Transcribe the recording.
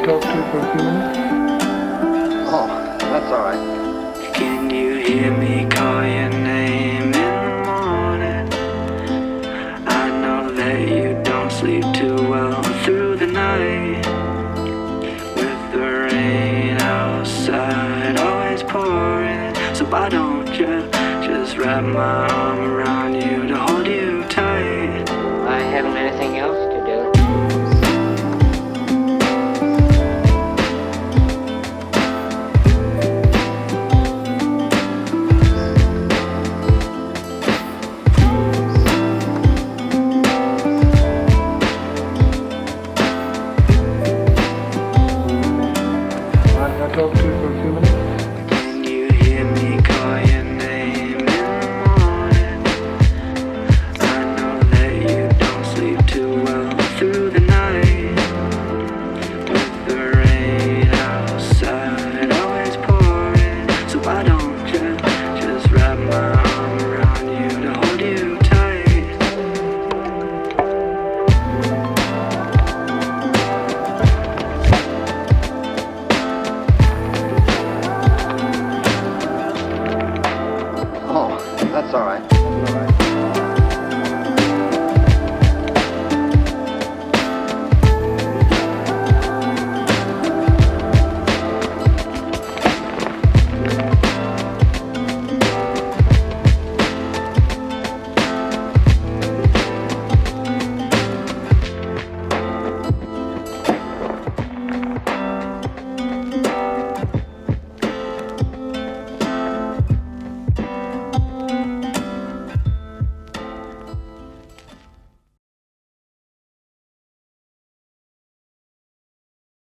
talk to you for a few minutes? Oh, that's all right. Can you hear me call your name in the morning? I know that you don't sleep too well through the night. With the rain outside always pouring, so why don't you just wrap my